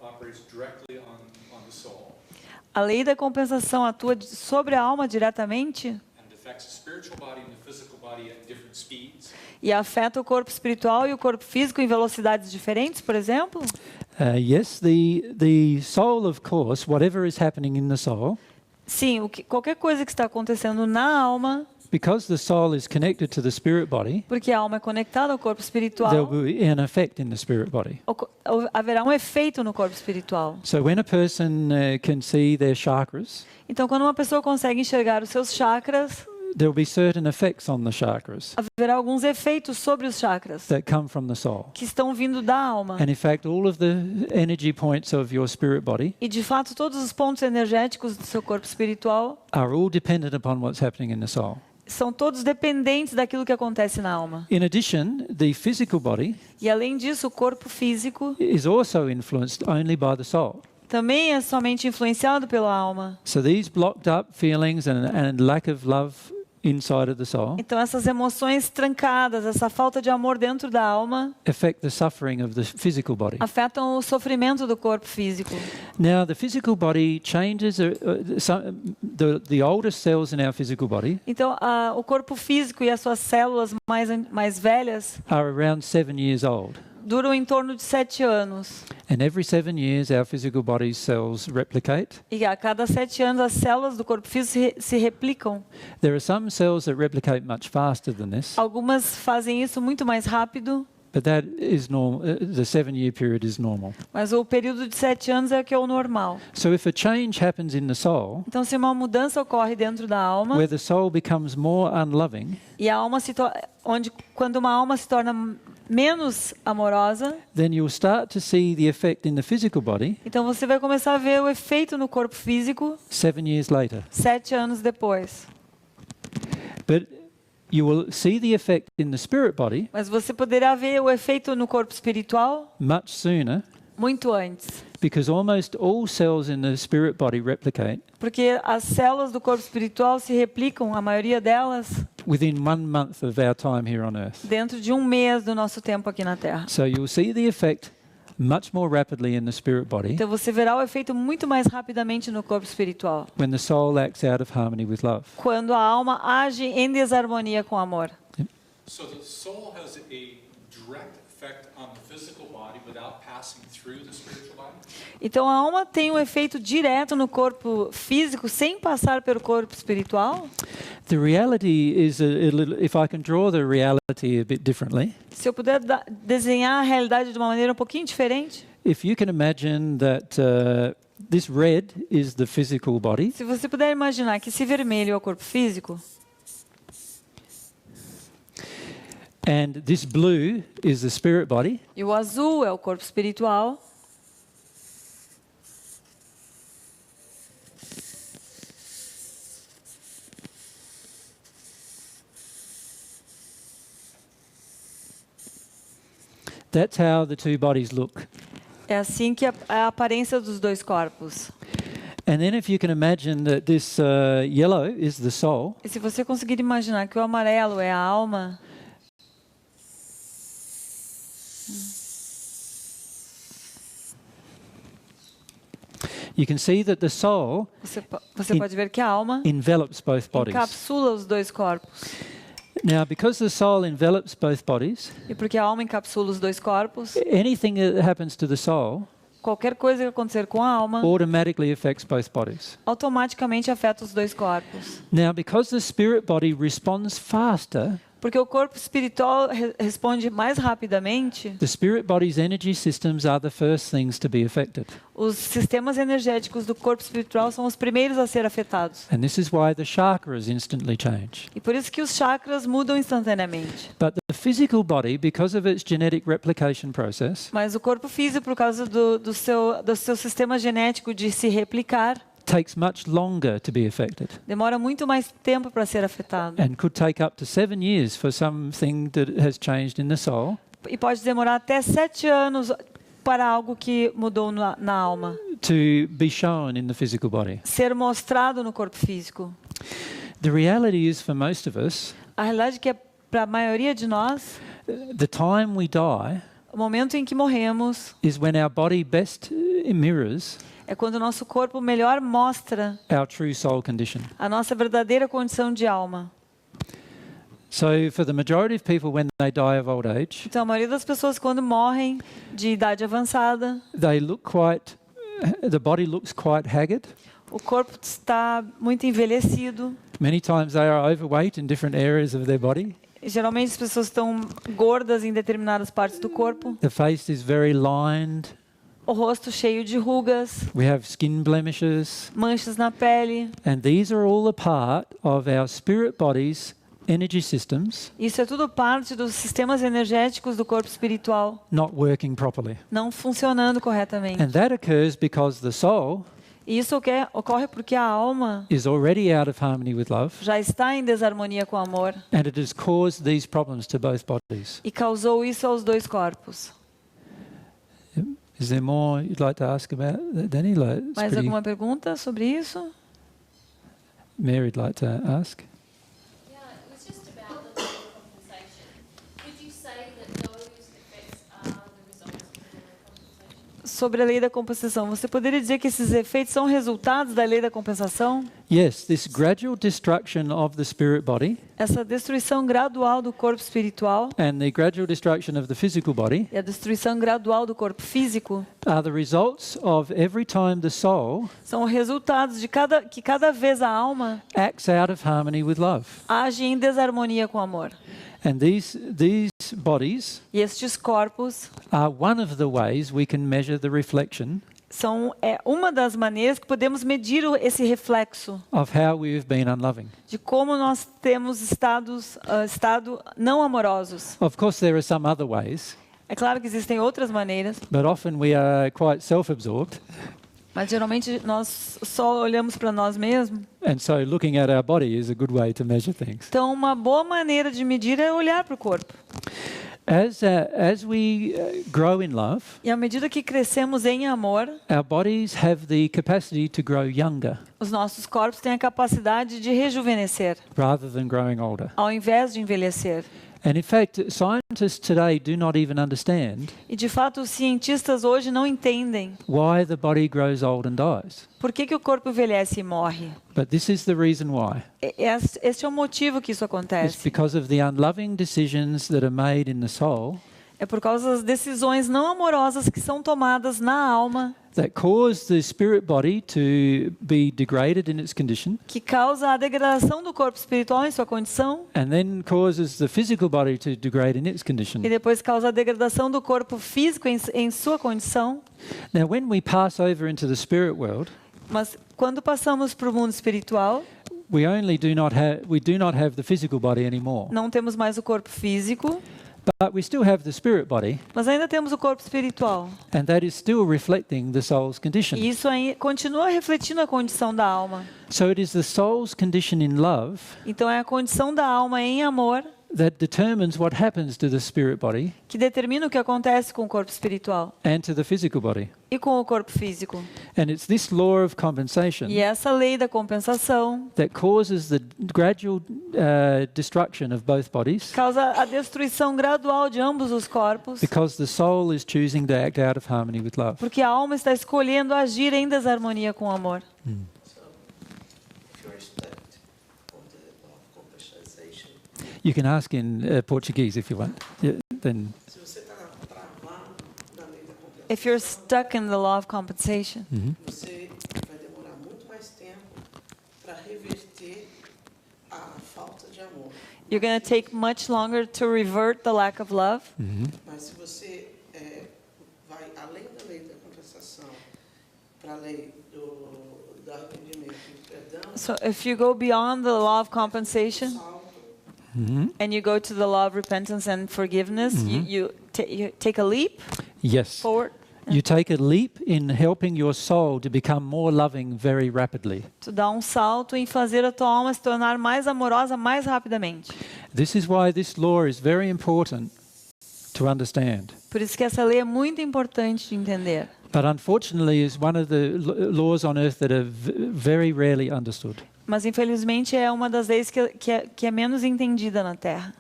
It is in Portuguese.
operates directly on the soul. A lei da compensação atua sobre a alma diretamente And it affects the spiritual body and the physical body at different speeds. e afeta o corpo espiritual e o corpo físico em velocidades diferentes, por exemplo? Yes, the soul, of course, whatever is happening in the soul, Sim, qualquer coisa que está acontecendo na alma, because the soul is connected to the spirit body, porque a alma é conectada ao corpo espiritual, there will be an effect in the spirit body. haverá um efeito no corpo espiritual. So when a person can see their chakras, Então, quando uma pessoa consegue enxergar os seus chakras, there will be certain effects on the chakras haverá alguns efeitos sobre os chakras that come from the soul. que estão vindo da alma. And in fact, all of the energy points of your spirit body E de fato, todos os pontos energéticos do seu corpo espiritual are all dependent upon what's happening in the soul. são todos dependentes daquilo que acontece na alma. In addition, the physical body E além disso, o corpo físico is also influenced only by the soul. também é somente influenciado pela alma. So these blocked up feelings and lack of love inside of the soul Então, essas emoções trancadas, essa falta de amor dentro da alma, affect the suffering of the physical body. afetam o sofrimento do corpo físico. Now, the physical body changes. The oldest cells in our physical body Então, o corpo físico e as suas células mais velhas are around 7 years old. duram em torno de 7 anos. And every 7 years, our physical body's cells replicate. E a cada 7 anos, as células do corpo físico se replicam. There are some cells that replicate much faster than this, Algumas fazem isso muito mais rápido, but that is normal. The 7-year period is normal. mas o período de 7 anos é o que é o normal. So if a change happens in the soul, Então, se uma mudança ocorre dentro da alma, where the soul becomes more unloving, e a alma quando uma alma se torna menos amorosa, then you'll start to see the effect in the physical body então você vai começar a ver o efeito no corpo físico 7 years later. 7 anos depois. But you will see the effect in the spirit body Mas você poderá ver o efeito no corpo espiritual much sooner, muito antes, because almost all cells in the spirit body replicate porque as células do corpo espiritual se replicam, a maioria delas, within 1 month of our time here on earth. dentro de um mês do nosso tempo aqui na Terra. So you'll see the effect much more rapidly in the spirit body Então você verá o efeito muito mais rapidamente no corpo espiritual, when the soul acts out of harmony with love. quando a alma age em desarmonia com o amor. So the soul has a direct effect on the physical body without passing through the spiritual body. Então a alma tem um efeito direto no corpo físico sem passar pelo corpo espiritual? The reality is a little, if I can draw the reality a bit differently, Se eu puder desenhar a realidade de uma maneira um pouquinho diferente, if you can imagine that this red is the physical body, se você puder imaginar que esse vermelho é o corpo físico and this blue is the spirit body, e o azul é o corpo espiritual, that's how the two bodies look. é assim que é a aparência dos dois corpos. And then if you can imagine that this yellow is the soul, E se você conseguir imaginar que o amarelo é a alma, you can see that the soul você pode ver que a alma envelops both bodies. encapsula os dois corpos. Now, because the soul envelops both bodies, E porque a alma encapsula os dois corpos, anything that happens to the soul qualquer coisa que acontecer com a alma automatically affects both bodies. automaticamente afeta os dois corpos. Now, because the spirit body responds faster, Porque o corpo espiritual responde mais rapidamente, the spirit body's energy systems are the first things to be affected. os sistemas energéticos do corpo espiritual são os primeiros a ser afetados. And this is why the chakras instantly change. E por isso que os chakras mudam instantaneamente. But the physical body, because of its genetic replication process, Mas o corpo físico, por causa do seu sistema genético de se replicar, takes much longer to be affected demora muito mais tempo para ser afetado. and could take up to 7 years for something that has changed in the soul E pode demorar até 7 anos para algo que mudou na alma to be shown in the physical body. ser mostrado no corpo físico. The reality is, for most of us, A realidade é que para a maioria de nós, the time we die o momento em que morremos is when our body best mirrors é quando o nosso corpo melhor mostra our true soul condition. a nossa verdadeira condição de alma. So for the majority of people, when they die of old age, Então, a maioria das pessoas, quando morrem de idade avançada, the body looks quite haggard. o corpo está muito envelhecido. Many times they are overweight in different areas of their body. Geralmente as pessoas estão gordas em determinadas partes do corpo. The face is very lined. O rosto cheio de rugas, We have skin blemishes. manchas na pele. And these are all a part of our spirit body's energy systems Isso é tudo parte dos sistemas energéticos do corpo espiritual not working properly. não funcionando corretamente. And that occurs because the soul E isso ocorre porque a alma is already out of harmony with love, já está em desarmonia com o amor and it has caused these problems to both bodies. e causou isso aos dois corpos. Is there more you'd like to ask about that, Danny? It's Mais pretty- alguma pergunta sobre isso? Mary'd like to ask. Yeah, it was just about the law of compensation. Would you say that those effects are the results of the law of compensation? Sobre a lei da compensação, você poderia dizer que esses efeitos são resultados da lei da compensação? Yes, this gradual destruction of the spirit body Essa destruição gradual do corpo espiritual and the gradual destruction of the physical body e a destruição gradual do corpo físico are the results of every time the soul são resultados de que cada vez a alma acts out of harmony with love. age em desarmonia com o amor. And these bodies E estes corpos are one of the ways we can measure the reflection são uma das maneiras que podemos medir esse reflexo of how we have been unloving. de como nós temos estado não amorosos. Of course, there are some other ways, É claro que existem outras maneiras, but often we are quite self-absorbed. mas geralmente nós só olhamos para nós mesmos. And so looking at our body is a good way to measure things. Então, uma boa maneira de medir é olhar para o corpo. As we grow in love, E à medida que crescemos em amor, our bodies have the capacity to grow younger os nossos corpos têm a capacidade de rejuvenescer, rather than growing older. ao invés de envelhecer. And in fact, scientists today do not even understand E de fato, os cientistas hoje não entendem why the body grows old and dies. por que o corpo envelhece e morre. But this is the reason why. Este é o motivo que isso It's acontece. because of the unloving decisions that are made in the soul É por causa das decisões não amorosas que são tomadas na alma, that cause the spirit body to be degraded in its condition que causa a degradação do corpo espiritual em sua condição and then causes the physical body to degrade in its condition. e depois causa a degradação do corpo físico em sua condição. Now, when we pass over into the spirit world, Mas quando passamos para o mundo espiritual, we do not have the physical body anymore, não temos mais o corpo físico, but we still have the spirit body, mas ainda temos o corpo espiritual. and that is still reflecting the soul's condition. E isso aí continua refletindo a condição da alma. So it is the soul's condition in love Então é a condição da alma em amor that determines what happens to the spirit body que determina o que acontece com o corpo espiritual and to the physical body. e com o corpo físico. And it's this law of compensation E essa lei da compensação that causes the gradual destruction of both bodies causa a destruição gradual de ambos os corpos, because the soul is choosing to act out of harmony with love. porque a alma está escolhendo agir em desarmonia com o amor. If you're stuck on the law of compensation, You can ask in Portuguese if you want. Yeah, then se você está travado na lei da compensação, If you're stuck in the law of compensation, você vai demorar muito mais tempo para reverter a falta de amor. you're going to take much longer to revert the lack of love. Mas se você vai além da lei da compensação para a lei do arrependimento e perdão, So if you go beyond the law of compensation salto and you go to the law of repentance and forgiveness, you take a leap yes, forward you take a leap in helping your soul to become more loving very rapidly. Tu dá salto em fazer a tua alma se tornar mais amorosa mais rapidamente. This is why this law is very important to understand. Por isso que essa lei é muito importante de entender. But unfortunately is one of the laws on earth that are very rarely understood. Mas infelizmente é uma das leis que é menos entendida na Terra.